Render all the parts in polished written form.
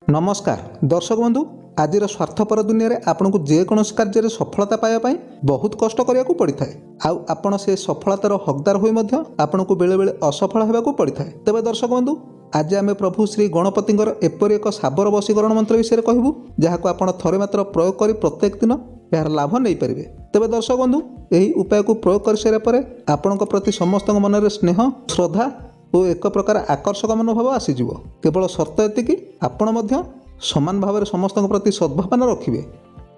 नमस्कार दर्शक बंधु, आज स्वार्थपर दुनिया रे आपन को जेकोसी कार्य सफलता पाइबा बहुत कष्ट करिया को पड़ी थाए। आउ आपण से सफलतार हकदार होई मध्य आपन को बेले बेले असफल होगा को पड़ी थाए। तेबे दर्शक बंधु, आज आम प्रभु श्री गणपतिंकर एपरि एक साबर वशीकरण मंत्र विषय कहबू, जहां आपन थरे मात्र प्रयोग करी प्रत्येक दिन यार लाभ नहीं पारिबे। तेबे दर्शक बंधु, यही उपाय को प्रयोग कर सारा पर आपन प्रति समस्त मन में स्नेह, श्रद्धा और एक प्रकार आकर्षक मनोभाव आसीज। केवल शर्त एति आपण मध्य समान भाव में समस्त प्रति सद्भावना रखिए।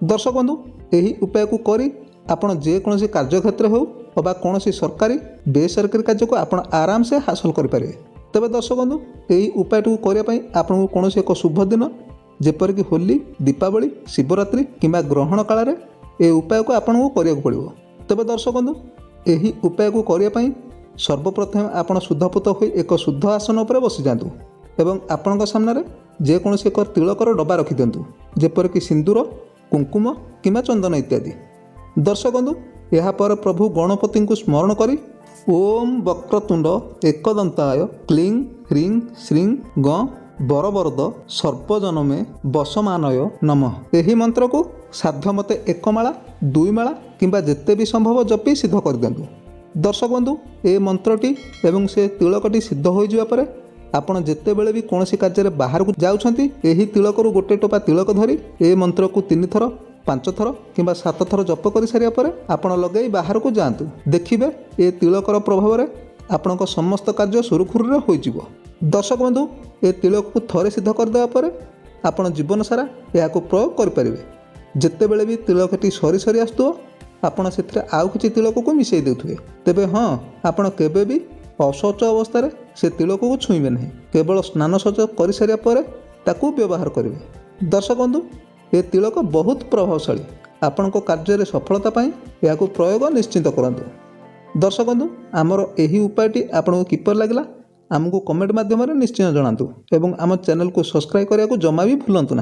दर्शक बंधु, यही उपाय को करी आपण जेकोसी कार्यक्षेत्र हो अबा कौन सरकारी बेसरकारी कार्य को आपण आराम से हासिल करें। तेबे दर्शक बंधु, यही उपाय को करने आपको कौन एक शुभ दिन जेपरिक होली, दीपावली, शिवरात्रि किंबा ग्रहण काल में यह उपाय को आपको करने को पड़ो। तेबे दर्शक बंधु, यही उपाय को करने सर्वप्रथम आपण शुद्धपूत हो एक शुद्ध आसन उपर बसी जातु एवं आपण सामने जेकोसी एक तिलकर डब्बा रखि दिंतु, जेपरिक सिंदूर, कुंकुम किंबा चंदन इत्यादि। दर्शक बंधु, यापर प्रभु गणपति को स्मरण करी ओम वक्रतुंड एकदंताय क्लीं ह्रीं श्रीं ग बरवरद सर्पजनमे वसमानय नमः। यही मंत्र को साध्य मते एक माला, दुई माला किंबा जेते भी संभव जपी सिद्ध कर दिंतु। दर्शक बंधु, ए मंत्रटी एवं से तिलकटी सिद्ध हो जावा परे आपण जेते बेले भी कौन कार्य बाहर को जाउछंती एही तिलकरू गोटे टोपा तिलक धरी ए मंत्र को 3 थर, 5 थर किंबा 7 थर जप कर सारिया परे आपण लगेई बाहर को जातु। देखिबे ए तिलकर प्रभाव रे आपणक समस्त कार्य सुरुखुरु हो जिवो। दर्शक बंधु, ए तिलक को थरे सिद्ध कर देवा परे आपण जीवन सारा या को प्रयोग कर परिबे। जेते बेले भी तिलकटी सरी सरी आस्तुओ आपण से आउ किछि तिलक को मिसई देउथुवे। तेबे हाँ, आपण केबे भी अशौच अवस्था से तिलक को छुईबे नहीं, केवल स्नान शौच कर सारिया परे ताकू व्यवहार करेंगे। दर्शक बंधु, ये तिलक बहुत प्रभावशाली। आपण कार्य सफलता पाई या प्रयोग निश्चित करंतु। दर्शक बंधु, आमर यही उपायटी आपको किपर लगला आमको कमेंट माध्यम निश्चय जनातु एवं आम चैनल को सब्सक्राइब करने को जमा भी भूलंतु ना।